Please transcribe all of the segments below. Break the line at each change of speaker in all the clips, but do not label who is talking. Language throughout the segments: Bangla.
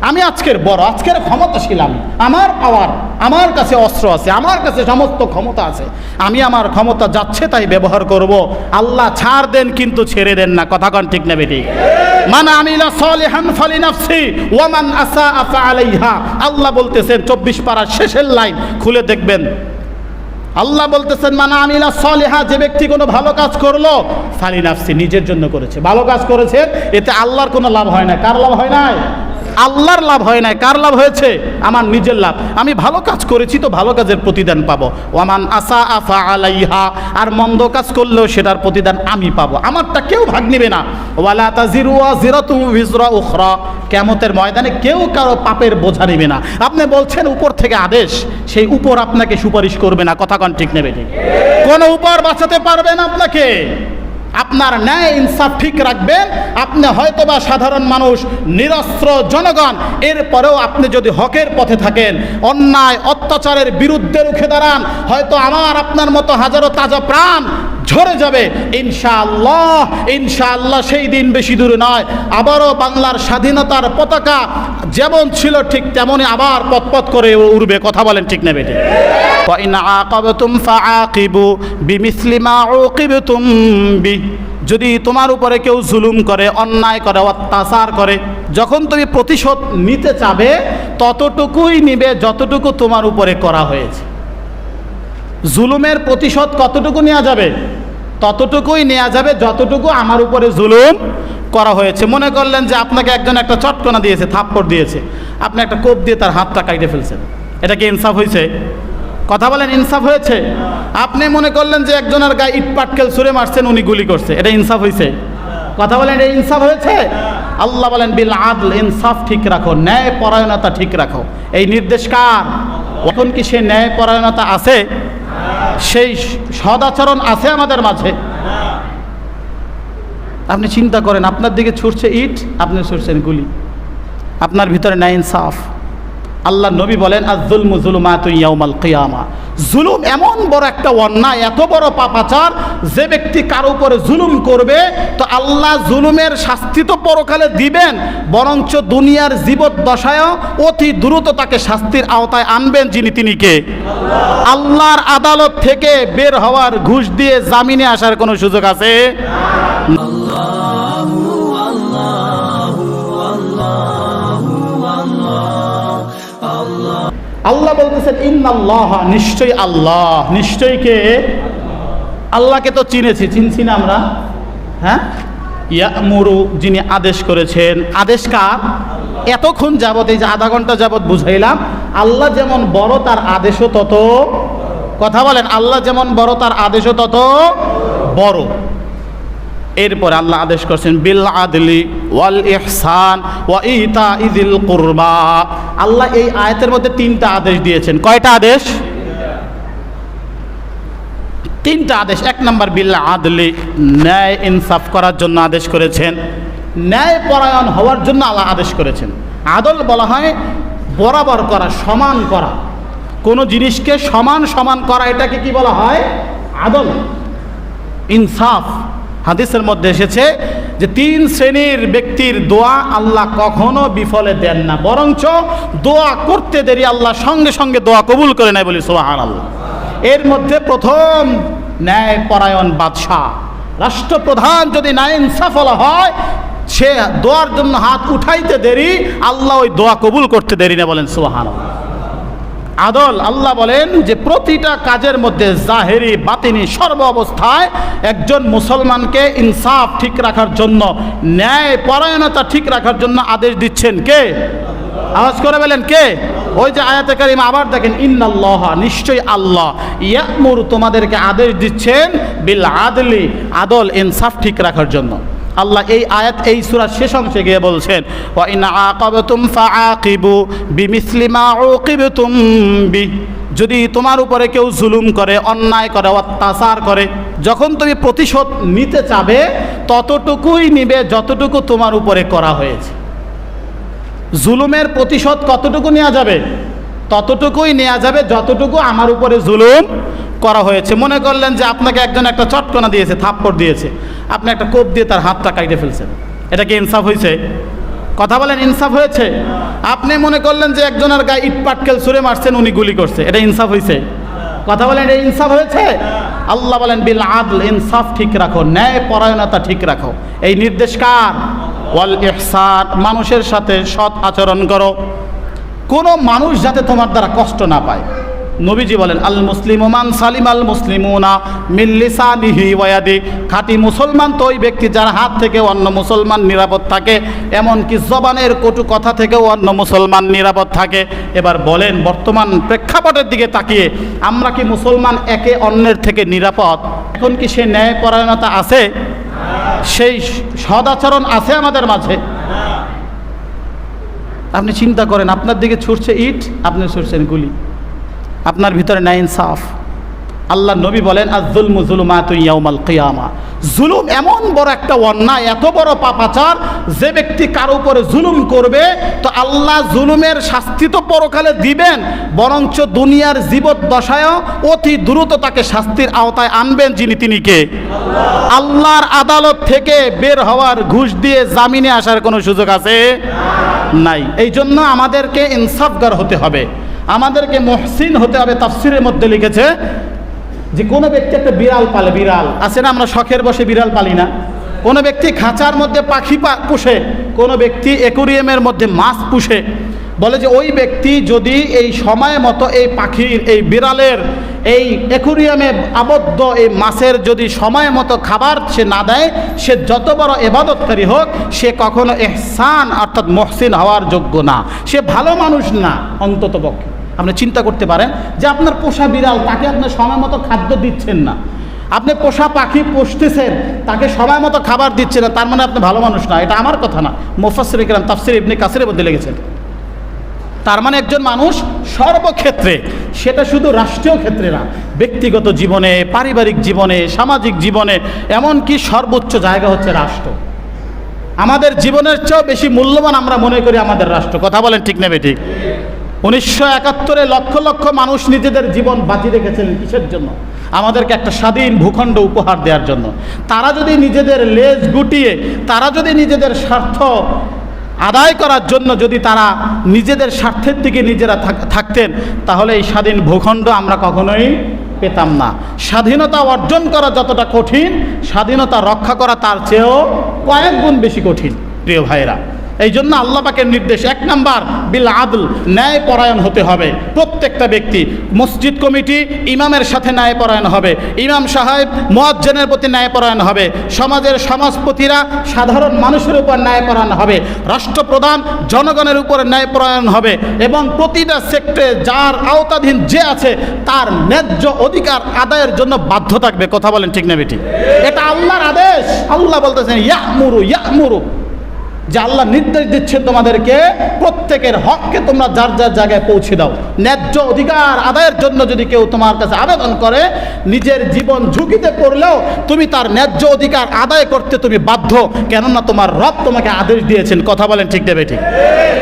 আমি আজকের বড়, আজকের ক্ষমতাশীল, আমি, আমার পাওয়ার, আমার কাছে অস্ত্র আছে, আমার কাছে সমস্ত ক্ষমতা আছে, আমি আমার ক্ষমতা যাচ্ছে তাই ব্যবহার করব। আল্লাহ ছাড় দেন কিন্তু ছেড়ে দেন না। কথা কন ঠিক না বেঠিক? মান আমিলা সালিহান ফালিনাফসি ওয়া মান আসাআ ফাআলাইহা। আল্লাহ বলতেছেন 24 পারার শেষের লাইন খুলে দেখবেন, আল্লাহ বলতেছেন মান আমিলা সালিহা, যে ব্যক্তি কোনো ভালো কাজ করলো, ফালিনাফসি, নিজের জন্য করেছে। ভালো কাজ করেছে, এতে আল্লাহর কোনো লাভ হয় না। কার লাভ হয় নাই? আল্লাহর লাভ হয় নাই। কার লাভ হয়েছে? আমার নিজের লাভ। আমি ভালো কাজ করেছি তো ভালো কাজের প্রতিদান পাবো। ওয়ামান আসাআ ফাআলাইহা, আর মন্দ কাজ করলেও সেটার প্রতিদান আমি পাবো, আমারটা কেউ ভাগ নেবে না। ওয়ালা তাজিরু ওয়াজিরাতুন উযরা উখরা, কিয়ামতের ময়দানে কেউ কারো পাপের বোঝা নেবে না। আপনি বলছেন উপর থেকে আদেশ, সেই উপর আপনাকে সুপারিশ করবে না। কথা কন ঠিক নেবে ঠিক? কোন উপর বাঁচাতে পারবে না আপনাকে। আপনার ন্যায় ইনসাফ ঠিক রাখবেন। আপনি হয়তোবা সাধারণ মানুষ, নিরস্ত্র জনগণ, এরপরেও আপনি যদি হকের পথে থাকেন, অন্যায় অত্যাচারের বিরুদ্ধে রুখে দাঁড়ান, হয়তো আমার আপনার মতো হাজারো তাজা প্রাণ ঝরে যাবে। ইনশাআল্লাহ, ইনশাআল্লাহ সেই দিন বেশি দূরে নয়, আবারও বাংলার স্বাধীনতার পতাকা যেমন ছিল ঠিক তেমনই আবার পতপত করে উড়বে। কথা বলেন ঠিক না বেঠিক? ওয়া ইন আকাবতুম ফাআকিবু বিমিসলি মা উকিবতুম বি, যদি তোমার উপরে কেউ জুলুম করে, অন্যায় করে, অত্যাচার করে, যখন তুমি প্রতিশোধ নিতে চাবে ততটুকুই নিবে যতটুকু তোমার উপরে করা হয়েছে। জুলুমের প্রতিশোধ কতটুকু নেওয়া যাবে? ততটুকুই নেওয়া যাবে যতটুকু আমার উপরে জুলুম করা হয়েছে। মনে করলেন যে আপনাকে একজন একটা চটকনা দিয়েছে, থাপ্পড় দিয়েছে, আপনি একটা কোপ দিয়ে তার হাতটা কাটে ফেলছেন, এটা কি ইনসাফ হয়েছে? কথা বলেন, ইনসাফ হয়েছে? আপনি মনে করলেন যে একজনের গায়ে ইট পাটকেল ছুঁড়ে মারছেন, উনি গুলি করছে, এটা ইনসাফ হয়েছে? কথা বলেন, এটা ইনসাফ হয়েছে? আল্লাহ বলেন বিল আদল, ইনসাফ ঠিক রাখো, ন্যায় পরায়ণতা ঠিক রাখো। এই নির্দেশ কার? এখন কি সেই ন্যায় পরায়ণতা আছে? সেই সদাচরণ আছে আমাদের মাঝে? আপনি চিন্তা করেন, আপনার দিকে ছুটছে ইট, আপনি ছুটছেন গুলি, আপনার ভিতরে ন্যায় ইনসাফ। আল্লাহ নবী বলেন আয-যুলমু যুলুমাতুন ইয়াউমাল কিয়ামা, জুলুম এমন বড় একটা অন্যায়, এত বড় পাপাচার, যে ব্যক্তি কারো উপরে জুলুম করবে তো আল্লাহ জুলুমের শাস্তি তো পরকালে দিবেন, বরঞ্চ দুনিয়ার জীবদ্দশায়ও অতি দ্রুত তাকে শাস্তির আওতায় আনবেন। যিনি, তিনি কে? আল্লাহর আদালত থেকে বের হওয়ার, ঘুষ দিয়ে জামিনে আসার কোনো সুযোগ আছে? আল্লাহ বলতেছেন ইন্নাল্লাহ, নিশ্চয়ই আল্লাহ। নিশ্চয়ই কে? আল্লাহকে তো চিনছি না আমরা, হ্যাঁ? ইয়ামুরু, যিনি আদেশ করেছেন। আদেশ কার? এতক্ষণ যাবত, এই যে আধা ঘন্টা যাবত বুঝাইলাম, আল্লাহ যেমন বড় তার আদেশও তত। কথা বলেন, আল্লাহ যেমন বড় তার আদেশও তত বড়। এরপর আল্লাহ আদেশ করছেন বিল আদলি ওয়াল ইহসান ওয়া ইতাইযিল কুরবা। আল্লাহ এই আয়াতের মধ্যে 3টা আদেশ দিয়েছেন। কয়টা আদেশ? 3টা আদেশ। 1 নম্বর বিল আদলি, ন্যায় ইনসাফ করার জন্য আদেশ করেছেন, ন্যায় পরায়ণ হওয়ার জন্য আল্লাহ আদেশ করেছেন। আদল বলা হয় বরাবর করা, সমান করা, কোনো জিনিসকে সমান সমান করা, এটাকে কি বলা হয়? আদল, ইনসাফ। হাদিসের মধ্যে এসেছে যে 3 শ্রেণীর ব্যক্তির দোয়া আল্লাহ কখনো বিফলে দেন না, বরঞ্চ দোয়া করতে দেরি আল্লাহ সঙ্গে সঙ্গে দোয়া কবুল করে নেয়, বলি সুবহানাল্লাহ। এর মধ্যে প্রথম ন্যায় পরায়ণ বাদশাহ, রাষ্ট্রপ্রধান যদি ন্যায় ইনসাফওয়ালা হয়, সে দোয়ার জন্য হাত উঠাইতে দেরি, আল্লাহ ওই দোয়া কবুল করতে দেরি না, বলেন সুবহানাল্লাহ। আদল, আল্লাহ বলেন যে প্রতিটা কাজের মধ্যে জাহেরি বাতিনি সর্ব অবস্থায় একজন মুসলমানকে ইনসাফ ঠিক রাখার জন্য, ন্যায় পরায়ণতা ঠিক রাখার জন্য আদেশ দিচ্ছেন কে? আওয়াজ করে বলেন কে? ওই যে আয়াতে কারিমা আবার দেখেন, ইন্নাল্লাহ, নিশ্চয়ই আল্লাহ, ইয়ামুরু, তোমাদেরকে আদেশ দিচ্ছেন বিল আদলি, আদল ইনসাফ ঠিক রাখার জন্য। আল্লাহ এই আয়াত, এই সূরার শেষ অংশে গিয়ে বলছেন ওয়া ইন আকাবতুম ফাআকিবু বিমিসলি মা উকিবতুম বি, যদি তোমার উপরে কেউ জুলুম করে, অন্যায় করে, অত্যাচার করে, যখন তুমি প্রতিশোধ নিতে চাবে ততটুকুই নিবে যতটুকু তোমার উপরে করা হয়েছে। জুলুমের প্রতিশোধ কতটুকু নেওয়া যাবে? ততটুকুই নেওয়া যাবে যতটুকু আমার উপরে জুলুম করা হয়েছে। মনে করলেন যে আপনাকে একজন একটা চটকনা দিয়েছে, থাপ্পড় দিয়েছে, আপনি একটা কোপ দিয়ে তার হাতটা কাটে ফেলছেন, এটা কি ইনসাফ হয়েছে? কথা বলেন, ইনসাফ হয়েছে? আপনি মনে করলেন যে একজনের গায়ে ইট পাটকেল ছুঁড়ে মারছেন, উনি গুলি করছে, এটা ইনসাফ হয়েছে? কথা বলেন, এটা ইনসাফ হয়েছে? আল্লাহ বলেন বিল আদল, ইনসাফ ঠিক রাখো, ন্যায় পরায়ণতা ঠিক রাখো। এই নির্দেশ কার? ওয়াল ইহসান, মানুষের সাথে সৎ আচরণ করো, কোনো মানুষ যাতে তোমার দ্বারা কষ্ট না পায়। নবীজি বলেন আল মুসলিমু মান সালিম আল মুসলিমুনা মিন লিসানিহি ওয়া ইয়াদি, খাঁটি মুসলমান তো ওই ব্যক্তি যার হাত থেকে অন্য মুসলমান নিরাপদ থাকে, এমনকি জবানের কটু কথা থেকেও অন্য মুসলমান নিরাপদ থাকে। এবার বলেন, বর্তমান প্রেক্ষাপটের দিকে তাকিয়ে আমরা কি মুসলমান একে অন্যের থেকে নিরাপদ? এখন কি সে ন্যায়পরায়ণতা আছে? সেই সদাচরণ আছে আমাদের মাঝে? আপনি চিন্তা করেন, আপনার দিকে ছুটছে ইট, আপনি ছুটছেন গুলি, আপনার ভিতরে নাই ইনসাফ। আল্লাহ নবী বলেন আয-যুলমু যুলুমাতুন ইয়াউমাল কিয়ামা, জুলুম এমন বড় একটা অন্যায়, এত বড় পাপাচার, যে ব্যক্তি কারো উপরে জুলুম করবে তো আল্লাহ জুলুমের শাস্তি তো পরকালে দিবেন, বরঞ্চ দুনিয়ার জীবদ্দশায়ও অতি দ্রুত তাকে শাস্তির আওতায় আনবেন। যিনি, তিনি কে? আল্লাহর আদালত থেকে বের হওয়ার, ঘুষ দিয়ে জামিনে আসার কোনো সুযোগ আছে? নাই। এই জন্য আমাদেরকে ইনসাফগার হতে হবে, আমাদেরকে মুহসিন হতে হবে। তাফসিরের মধ্যে লিখেছে যে কোনো ব্যক্তি একটা বিড়াল পালে, বিড়াল আছে না, আমরা শখের বসে বিড়াল পালি না? কোনো ব্যক্তি খাঁচার মধ্যে পাখি পুষে, কোনো ব্যক্তি অ্যাকোয়ারিয়ামের মধ্যে মাছ পুষে। বলে যে ওই ব্যক্তি যদি এই সময় মতো এই পাখির, এই বিড়ালের, এই অ্যাকোয়ারিয়ামে আবদ্ধ এই মাছের যদি সময় মতো খাবার সে না দেয়, সে যত বড় ইবাদতকারী হোক, সে কখনো ইহসান অর্থাৎ মুহসিন হওয়ার যোগ্য না, সে ভালো মানুষ না অন্ততপক্ষে। আপনি চিন্তা করতে পারেন যে আপনার পোষা বিড়াল, তাকে আপনি সময় মতো খাদ্য দিচ্ছেন না, আপনি পোষা পাখি পুষতেছেন, তাকে সময় মতো খাবার দিচ্ছেন না, তার মানে আপনি ভালো মানুষ না। এটা আমার কথা না, মুফাসসির ইকরাম তাফসীর ইবনে কাসিরের মধ্যে লিখেছেন। তার মানে একজন মানুষ সর্বক্ষেত্রে, সেটা শুধু রাষ্ট্রীয় ক্ষেত্রে না, ব্যক্তিগত জীবনে, পারিবারিক জীবনে, সামাজিক জীবনে, এমনকি সর্বোচ্চ জায়গা হচ্ছে রাষ্ট্র। আমাদের জীবনের চেয়েও বেশি মূল্যবান আমরা মনে করি আমাদের রাষ্ট্র। কথা বলেন, ঠিক নেবে ঠিক? 1971-এ লক্ষ লক্ষ মানুষ নিজেদের জীবন বাজি রেখেছিলেন কিসের জন্য? আমাদেরকে একটা স্বাধীন ভূখণ্ড উপহার দেওয়ার জন্য। তারা যদি নিজেদের লেজ গুটিয়ে, তারা যদি নিজেদের স্বার্থ আদায় করার জন্য যদি তারা নিজেদের স্বার্থের দিকে নিজেরা থাকতেন, তাহলে এই স্বাধীন ভূখণ্ড আমরা কখনোই পেতাম না। স্বাধীনতা অর্জন করা যতটা কঠিন, স্বাধীনতা রক্ষা করা তার চেয়েও কয়েক গুণ বেশি কঠিন, প্রিয় ভাইরা। এই জন্য আল্লাহ পাকের নির্দেশ, 1 নাম্বার বিল আদল, ন্যায় পরায়ণ হতে হবে প্রত্যেকটা ব্যক্তি। মসজিদ কমিটি ইমামের সাথে ন্যায় পরায়ণ হবে, ইমাম সাহেব মুয়াজ্জিনের প্রতি ন্যায় পরায়ণ হবে, সমাজের সমাজপতিরা সাধারণ মানুষের উপর ন্যায় পরায়ণ হবে, রাষ্ট্রপ্রধান জনগণের উপর ন্যায় পরায়ণ হবে, এবং প্রতিটা সেক্টরে যার আওতাধীন যে আছে তার ন্যায্য অধিকার আদায়ের জন্য বাধ্য থাকবে। কথা বলেন, ঠিক না বেঠিক? এটা আল্লাহর আদেশ। আল্লাহ বলতেছেন ইয়ামুরু ইয়ামুরু, যে আল্লাহ নির্দেশ দিচ্ছেন তোমাদেরকে প্রত্যেকের হককে তোমরা যার যার জায়গায় পৌঁছে দাও। ন্যায্য অধিকার আদায়ের জন্য যদি কেউ তোমার কাছে আবেদন করে, নিজের জীবন ঝুঁকিতে পড়লেও তুমি তার ন্যায্য অধিকার আদায় করতে তুমি বাধ্য, কেননা তোমার রব তোমাকে আদেশ দিয়েছেন। কথা বলেন, ঠিক দেবে ঠিক?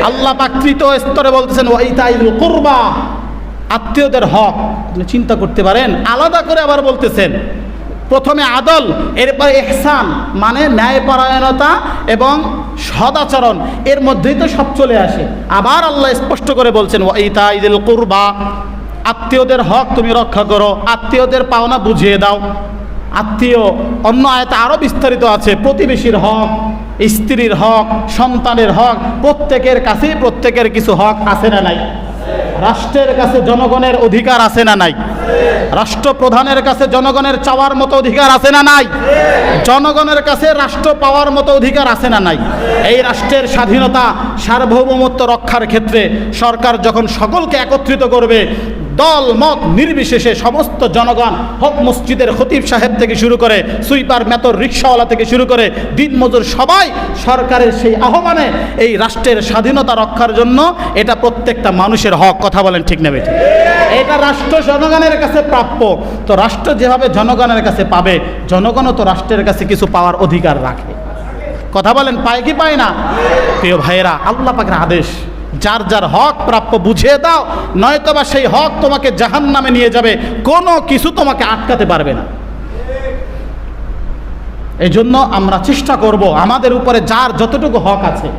আল্লাহ পাক তৃতীয় স্তরে বলতেছেন ওয়াইতাইল কুরবা, আত্মীয়দের হক। আপনি চিন্তা করতে পারেন, আলাদা করে আবার বলতেছেন, প্রথমে আদল, এরপরে ইহসান, মানে ন্যায়পরায়ণতা এবং সদাচরণ, এর মধ্যেই তো সব চলে আসে। আবার আল্লাহ স্পষ্ট করে বলছেন ওয়াইতাইল কুরবা, আত্মীয়দের হক তুমি রক্ষা করো, আত্মীয়দের পাওনা বুঝিয়ে দাও। আত্মীয় অন্য আয়াতে আরও বিস্তারিত আছে, প্রতিবেশীর হক, স্ত্রীর হক, সন্তানের হক, প্রত্যেকের কাছেই প্রত্যেকের কিছু হক আছে না নাই? রাষ্ট্রের কাছে জনগণের অধিকার আছে না নাই? রাষ্ট্রপ্রধানের কাছে জনগণের চাওয়ার মতো অধিকার আছে না নাই? জনগণের কাছে রাষ্ট্র পাওয়ার মতো অধিকার আছে না নাই? এই রাষ্ট্রের স্বাধীনতা, সার্বভৌমত্ব রক্ষার ক্ষেত্রে সরকার যখন সকলকে একত্রিত করবে, দল মত নির্বিশেষে সমস্ত জনগণ, হক মসজিদের খতিব সাহেব থেকে শুরু করে সুইপার, মেতর, রিক্সাওয়ালা থেকে শুরু করে দিনমজুর, সবাই সরকারের সেই আহ্বানে এই রাষ্ট্রের স্বাধীনতা রক্ষার জন্য, এটা প্রত্যেকটা মানুষের হক। কথা বলেন, ঠিক না বেঠিক? এটা রাষ্ট্র জনগণের কাছে প্রাপ্য। তো রাষ্ট্র যেভাবে জনগণের কাছে পাবে, জনগণও তো রাষ্ট্রের কাছে কিছু পাওয়ার অধিকার রাখে। কথা বলেন, পায় কি পায় না? প্রিয় ভাইয়েরা, আল্লাহ পাকের আদেশ, যার যার হক প্রাপ্য বুঝিয়ে দাও, নয়তোবা সেই হক তোমাকে জাহান্নামে নিয়ে যাবে, কোনো কিছু তোমাকে আটকাতে পারবে না। এই জন্য আমরা চেষ্টা করব আমাদের উপরে যার যতটুকু হক আছে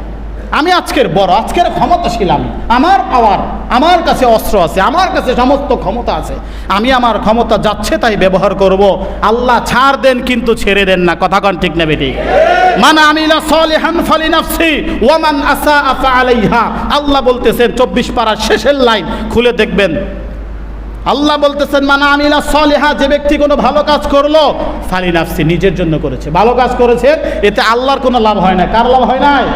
আমি আজকের বড়, আজকের ক্ষমতাশীল, আমি আমার পাওয়ার, আমার কাছে অস্ত্র আছে, আমার কাছে সমস্ত ক্ষমতা আছে, আমি আমার ক্ষমতা যাচ্ছে তাই ব্যবহার করব। আল্লাহ ছাড় দেন কিন্তু ছেড়ে দেন না, কথা কন ঠিক না বেঠিক? মান আমিলা সালিহান ফালিনাফসি ওয়া মান আসাআ ফাআলাইহা। আল্লাহ বলতেছেন 24 পারার শেষের লাইন খুলে দেখবেন, আল্লাহ বলতেছেন মান আমিলা সালিহা, যে ব্যক্তি কোনো ভালো কাজ করলো ফালিনাফসি, নিজের জন্য করেছে, ভালো কাজ করেছে, এতে আল্লাহর কোনো লাভ হয় না। কার লাভ হয় নাই?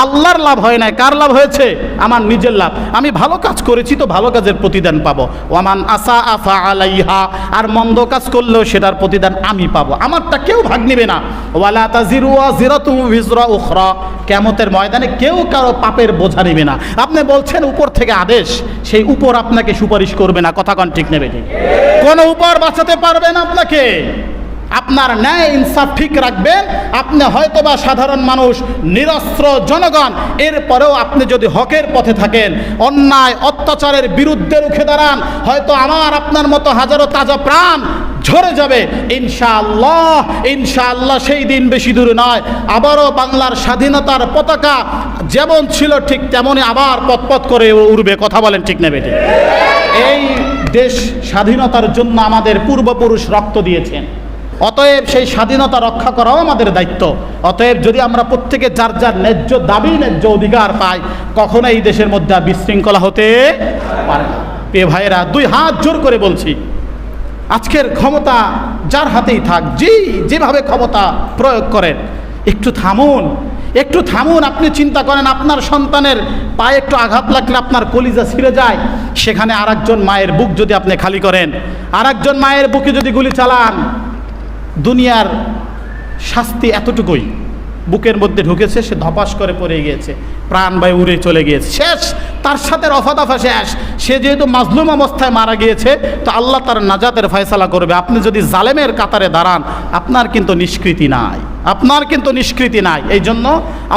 আল্লাহর লাভ হয় নাই। কার লাভ হয়েছে? আমার নিজের লাভ। আমি ভালো কাজ করেছি তো ভালো কাজের প্রতিদান পাবো। ওয়ামান আসাআ ফাআলাইহা, আর মন্দ কাজ করলেও সেটার প্রতিদান আমি পাবো, আমারটা কেউ ভাগ নেবে না। ওয়ালা তাজিরু ওয়াজিরাতুন বিজরা উখরা, কিয়ামতের ময়দানে কেউ কারো পাপের বোঝা নেবে না। আপনি বলছেন উপর থেকে আদেশ, সেই উপর আপনাকে সুপারিশ করবে না, কথা কন ঠিক নেবে ঠিক? কোন উপর বাঁচাতে পারবে না আপনাকে? আপনার ন্যায় ইনসাফ ঠিক রাখবেন। আপনি হয়তোবা সাধারণ মানুষ, নিরস্ত্র জনগণ, এরপরেও আপনি যদি হকের পথে থাকেন, অন্যায় অত্যাচারের বিরুদ্ধে রুখে দাঁড়ান, হয়তো আমার আপনার মতো হাজারো তাজা প্রাণ ঝরে যাবে ইনশাআল্লাহ। ইনশাআল্লাহ সেই দিন বেশি দূরে নয়, আবারও বাংলার স্বাধীনতার পতাকা যেমন ছিল ঠিক তেমনই আবার পথপথ করে উড়বে, কথা বলেন ঠিক নেবে ঠিক? এই দেশ স্বাধীনতার জন্য আমাদের পূর্বপুরুষ রক্ত দিয়েছেন, অতএব সেই স্বাধীনতা রক্ষা করাও আমাদের দায়িত্ব। অতএব যদি আমরা প্রত্যেকে যার যার ন্যায্য দাবি, ন্যায্য অধিকার পাই, কখনো এই দেশের মধ্যে বিশৃঙ্খলা হতে পারে না। প্রিয় ভাইয়েরা, দুই হাত জোর করে বলছি, আজকের ক্ষমতা যার হাতেই থাক, যেভাবে ক্ষমতা প্রয়োগ করেন, একটু থামুন, একটু থামুন। আপনি চিন্তা করেন, আপনার সন্তানের পায়ে একটু আঘাত লাগলে আপনার কলিজা ছিঁড়ে যায়, সেখানে আরেকজন মায়ের বুক যদি আপনি খালি করেন, আরেকজন মায়ের বুকে যদি গুলি চালান, দুনিয়ার শাস্তি এতটুকুই, বুকের মধ্যে ঢুকেছে, সে ধপাস করে পড়ে গিয়েছে, প্রাণবায়ু উড়ে চলে গিয়েছে, শেষ, তার সাথে রফা দফা শেষ। সে যেহেতু মাজলুম অবস্থায় মারা গিয়েছে, তো আল্লাহ তার নাজাতের ফয়সালা করবে। আপনি যদি জালেমের কাতারে দাঁড়ান, আপনার কিন্তু নিষ্কৃতি নাই, আপনার কিন্তু নিষ্কৃতি নাই। এই জন্য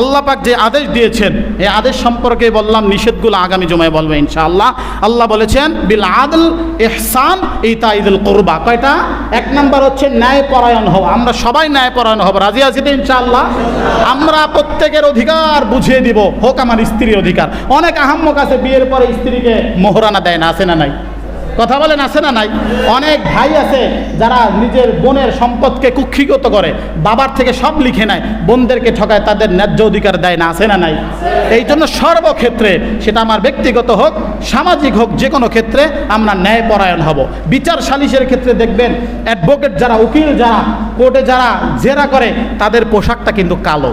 আল্লাহ পাক যে আদেশ দিয়েছেন, এই আদেশ সম্পর্কে বললাম, নিষেধগুলো আগামী জুমায় বলবো ইনশাআল্লাহ। আল্লাহ বলেছেন বিল আদল ইহসান ইতাইদুল কুরবা, কয়টা? 1 নাম্বার হচ্ছে ন্যায়পরায়ণ হওয়া। আমরা সবাই ন্যায়পরায়ণ হব, রাজি আছি তো ইনশাআল্লাহ? আমরা প্রত্যেকের অধিকার বুঝিয়ে দিব, হোক আমার স্ত্রীর অধিকার। অনেক আহাম্মক আছে বিয়ের পরে স্ত্রীকে মোহরানা দেয় না, আছে না নাই? কথা বলেন, আছে না নাই? অনেক ভাই আছে যারা নিজের বোনের সম্পদকে কুক্ষিগত করে, বাবার থেকে সব লিখে নেয়, বোনদেরকে ঠকায়, তাদের ন্যায্য অধিকার দেয় না, আছে না নাই? এই জন্য সর্বক্ষেত্রে, সেটা আমার ব্যক্তিগত হোক, সামাজিক হোক, যে কোনো ক্ষেত্রে আমরা ন্যায়পরায়ণ হব। বিচার সালিশের ক্ষেত্রে দেখবেন, অ্যাডভোকেট যারা, উকিল যারা, কোর্টে যারা জেরা করে, তাদের পোশাকটা কিন্তু কালো,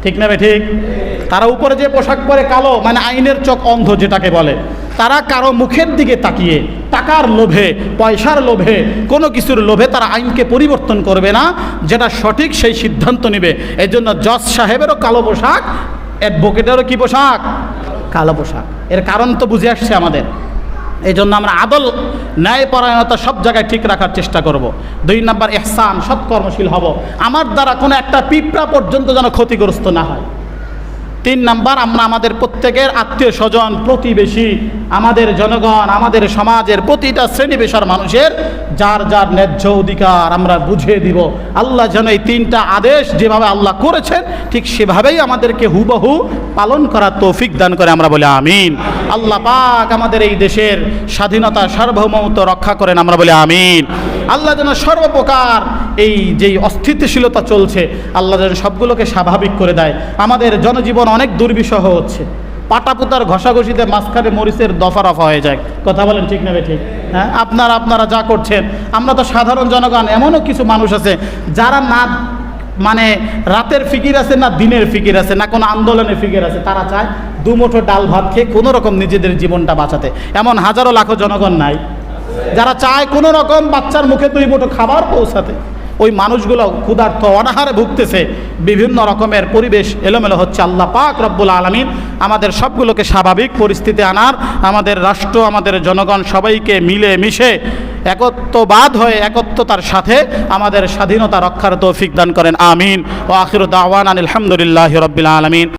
ঠিক না ঠিক? তারা উপরে যে পোশাক পরে কালো, মানে আইনের চোখ অন্ধ যেটাকে বলে। তারা কারো মুখের দিকে তাকিয়ে, টাকার লোভে, পয়সার লোভে, কোনো কিছুর লোভে তারা আইনকে পরিবর্তন করবে না, যেটা সঠিক সেই সিদ্ধান্ত নেবে। এই জন্য জজ সাহেবেরও কালো পোশাক, অ্যাডভোকেটেরও কি পোশাক? কালো পোশাক। এর কারণ তো বুঝে আসছে আমাদের। এই জন্য আমরা আদল, ন্যায়পরায়ণতা সব জায়গায় ঠিক রাখার চেষ্টা করব। 2 নাম্বার ইহসান, সৎকর্মশীল হব, আমার দ্বারা কোনো একটা পিঁপড়া পর্যন্ত যেন ক্ষতিগ্রস্ত না হয়। 3 নাম্বার, আমরা আমাদের প্রত্যেকের আত্মীয় স্বজন, প্রতিবেশী, আমাদের জনগণ, আমাদের সমাজের প্রতিটা শ্রেণী পেশার মানুষের যার যার ন্যায্য অধিকার আমরা বুঝিয়ে দিব। আল্লাহ যেন এই 3টা আদেশ যেভাবে আল্লাহ করেছেন, ঠিক সেভাবেই আমাদেরকে হুবহু পালন করার তৌফিক দান করে, আমরা বলি আমিন। আল্লাহ পাক আমাদের এই দেশের স্বাধীনতা, সার্বভৌমত্ব রক্ষা করেন, আমরা বলি আমিন। আল্লাহ যেন সর্বপ্রকার এই যেই অস্থিতিশীলতা চলছে, আল্লাহ যেন সবগুলোকে স্বাভাবিক করে দেয়। আমাদের জনজীবন অনেক দুর্বিষহ হচ্ছে, পাটাপুতার ঘষাঘষিতে মাঝখানে মরিচের দফা রফা হয়ে যায়, কথা বলেন ঠিক না ঠিক? হ্যাঁ, আপনারা যা করছেন, আমরা তো সাধারণ জনগণ, এমনও কিছু মানুষ আছে যারা না মানে রাতের ফিকির আছে, না দিনের ফিকির আছে, না কোনো আন্দোলনের ফিকির আছে, তারা চায় 2 মুঠো ডাল ভাত খেয়ে কোনো রকম নিজেদের জীবনটা বাঁচাতে। এমন হাজারো লাখো জনগণ নাই যারা চায় কোনো রকম বাচ্চার মুখে 2 মুঠো খাবার পৌঁছাতে। ওই মানুষগুলো ক্ষুধার্ত, অনাহারে ভুগতেছে, বিভিন্ন রকমের পরিবেশ এলোমেলো হচ্ছে। আল্লাহ পাক রব্বুল আলামিন আমাদের সবগুলোকে স্বাভাবিক পরিস্থিতি আনার, আমাদের রাষ্ট্র, আমাদের জনগণ সবাইকে মিলে মিশে একত্ববাদ হয়ে, একত্বতার সাথে আমাদের স্বাধীনতা রক্ষার তৌফিক দান করেন, আমিন। ওয়া আখিরু দাওয়ানা আলহামদুলিল্লাহি রাব্বিল আলামিন।